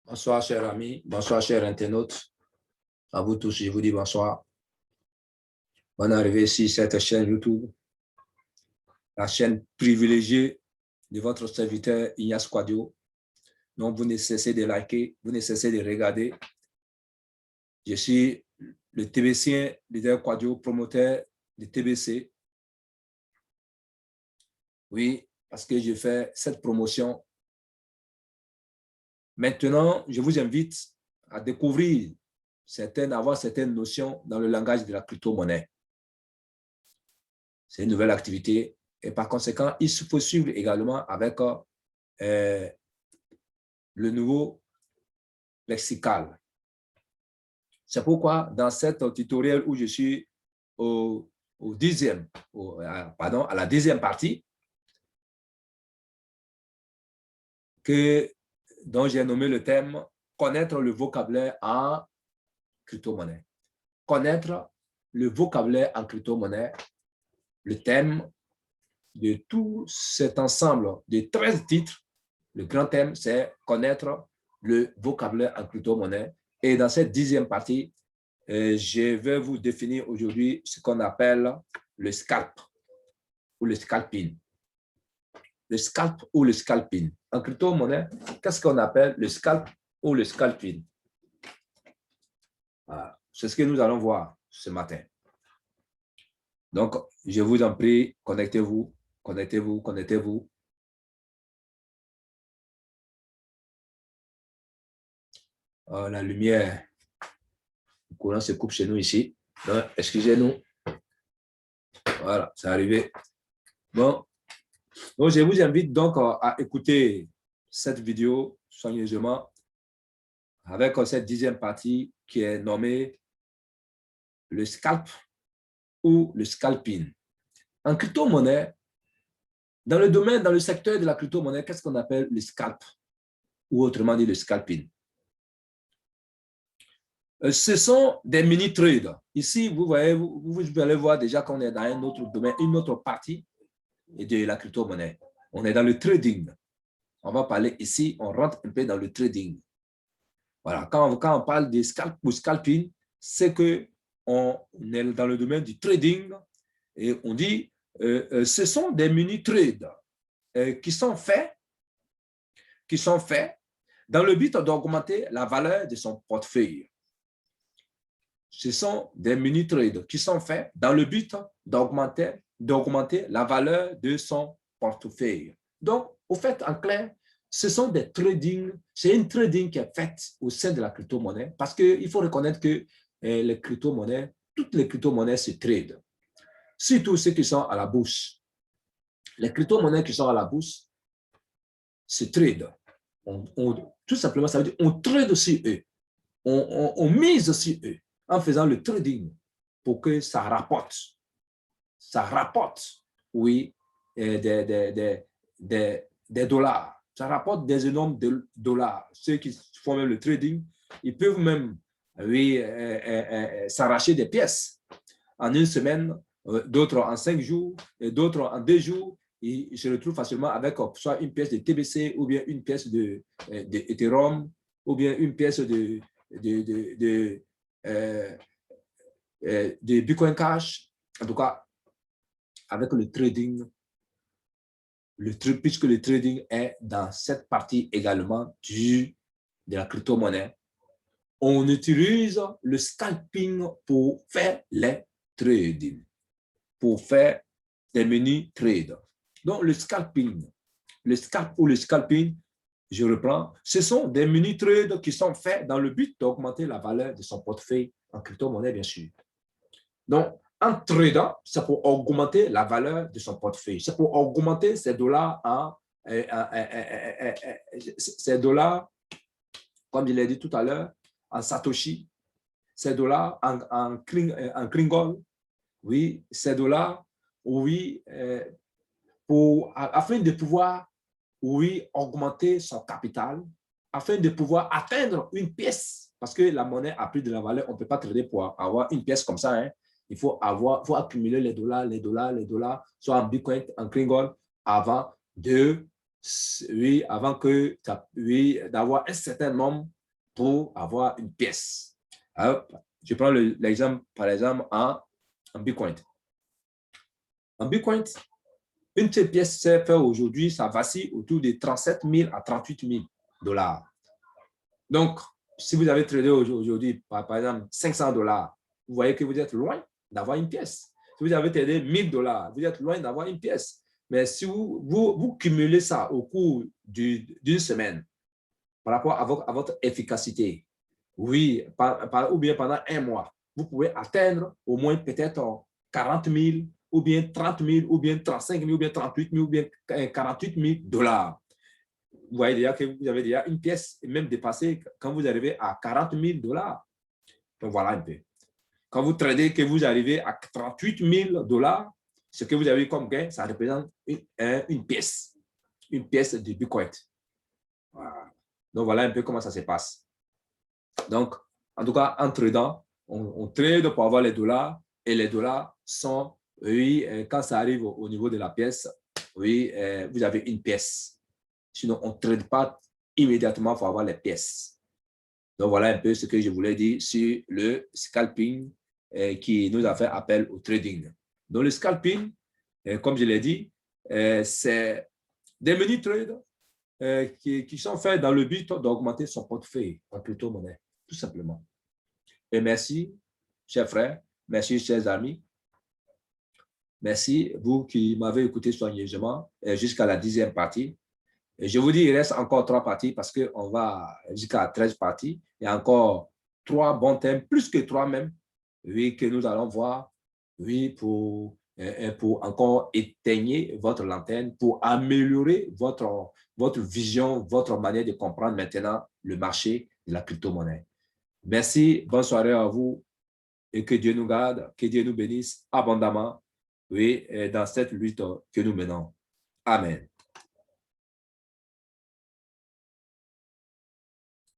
Bonsoir, chers amis. Bonsoir, chers internautes. À vous tous, je vous dis bonsoir. Bonne arrivée sur cette chaîne YouTube, la chaîne privilégiée de votre serviteur Ignace Quadio. Donc, vous ne cessez de liker, vous ne cessez de regarder. Je suis le TBCien leader Quadio, promoteur de TBC. Oui, parce que je fais cette promotion. Maintenant, je vous invite à découvrir avoir certaines notions dans le langage de la crypto-monnaie. C'est une nouvelle activité et par conséquent, il faut suivre également avec le nouveau lexical. C'est pourquoi dans cet tutoriel où je suis à la 10e partie, dont j'ai nommé le thème « Connaître le vocabulaire en crypto-monnaie ». Connaître le vocabulaire en crypto-monnaie, le thème de tout cet ensemble de 13 titres, le grand thème, c'est connaître le vocabulaire en crypto-monnaie. Et dans cette 10e partie, je vais vous définir aujourd'hui ce qu'on appelle le scalp ou le scalping. Le scalp ou le scalping. En crypto-monnaie, qu'est-ce qu'on appelle le scalp ou le scalping? Voilà. C'est ce que nous allons voir ce matin. Donc, je vous en prie, connectez-vous, connectez-vous, connectez-vous. Oh, la lumière, le courant se coupe chez nous ici. Excusez-nous. Voilà, c'est arrivé. Bon, donc je vous invite donc à écouter cette vidéo soigneusement avec cette 10e partie qui est nommée le scalp ou le scalping. En crypto-monnaie, dans le secteur de la crypto-monnaie, qu'est-ce qu'on appelle le scalp ou autrement dit le scalping? Ce sont des mini-trades. Ici, vous voyez, vous allez voir déjà qu'on est dans un autre domaine, une autre partie de la crypto-monnaie. On est dans le trading. On va parler ici, on rentre un peu dans le trading. Voilà, quand on parle de scalp ou scalping, c'est qu'on est dans le domaine du trading et on dit ce sont des mini-trades qui sont faits dans le but d'augmenter la valeur de son portefeuille. Ce sont des mini-trades qui sont faits dans le but d'augmenter la valeur de son portefeuille. Donc, au fait, en clair, ce sont des trading, c'est une trading qui est faite au sein de la crypto-monnaie parce qu'il faut reconnaître que les crypto-monnaies, toutes les crypto-monnaies se tradent, surtout ceux qui sont à la bourse. Les crypto-monnaies qui sont à la bourse se tradent. Tout simplement, ça veut dire qu'on trade sur eux, on mise sur eux en faisant le trading pour que ça rapporte. Ça rapporte, oui, des dollars. Ça rapporte des énormes dollars. Ceux qui font même le trading, ils peuvent même, oui, s'arracher des pièces en une semaine, d'autres en 5 jours, et d'autres en 2 jours. Ils se retrouvent facilement avec soit une pièce de TBC ou bien une pièce de Ethereum ou bien une pièce de Bitcoin Cash. En tout cas, avec le trading, puisque le trading est dans cette partie également de la crypto-monnaie, on utilise le scalping pour faire les trading, pour faire des mini-trades. Donc, le scalping, le scalp ou le scalping, je reprends, ce sont des mini-trades qui sont faits dans le but d'augmenter la valeur de son portefeuille en crypto-monnaie, bien sûr. Donc, en tradant, c'est pour augmenter la valeur de son portefeuille. C'est pour augmenter ces dollars comme je l'ai dit tout à l'heure, en Satoshi, ces dollars en Klingon, oui, ces dollars, oui, afin de pouvoir, oui, augmenter son capital, afin de pouvoir atteindre une pièce, parce que la monnaie a pris de la valeur, on ne peut pas trader pour avoir une pièce comme ça, hein. Il faut accumuler les dollars, soit en Bitcoin, en Klingon, avant d'avoir un certain nombre pour avoir une pièce. Alors, je prends l'exemple, par exemple, en Bitcoin. En Bitcoin, une seule pièce s'est faite aujourd'hui, ça vacille autour de 37 000 à 38 000 dollars. Donc, si vous avez tradé aujourd'hui, par exemple, 500 dollars, vous voyez que vous êtes loin d'avoir une pièce. Si vous avez tradé 1000 dollars, vous êtes loin d'avoir une pièce. Mais si vous cumulez ça au cours d'une semaine par rapport à votre efficacité, oui, ou bien pendant un mois, vous pouvez atteindre au moins peut-être 40 000 ou bien 30 000 ou bien 35 000 ou bien 38 000 ou bien 48 000 dollars. Vous voyez déjà que vous avez déjà une pièce et même dépassé quand vous arrivez à 40 000 dollars. Donc voilà un peu. Quand vous tradez que vous arrivez à 38 000 dollars, ce que vous avez comme gain, ça représente une pièce de Bitcoin. Voilà. Donc voilà un peu comment ça se passe. Donc, en tout cas, en tradant, on trade pour avoir les dollars et les dollars sont, oui, quand ça arrive au niveau de la pièce, oui, vous avez une pièce. Sinon, on ne trade pas immédiatement pour avoir les pièces. Donc, voilà un peu ce que je voulais dire sur le scalping qui nous a fait appel au trading. Donc, le scalping, comme je l'ai dit, c'est des mini trades qui sont faits dans le but d'augmenter son portefeuille en crypto-monnaie, tout simplement. Et merci, chers frères, merci, chers amis. Merci, vous qui m'avez écouté soigneusement jusqu'à la 10e partie. Et je vous dis, il reste encore 3 parties parce qu'on va jusqu'à 13 parties. Il y a encore 3 bons thèmes, plus que 3 même, oui, que nous allons voir, oui, pour encore éteigner votre lanterne, pour améliorer votre vision, votre manière de comprendre maintenant le marché de la crypto-monnaie. Merci, bonne soirée à vous et que Dieu nous garde, que Dieu nous bénisse abondamment, oui, dans cette lutte que nous menons. Amen.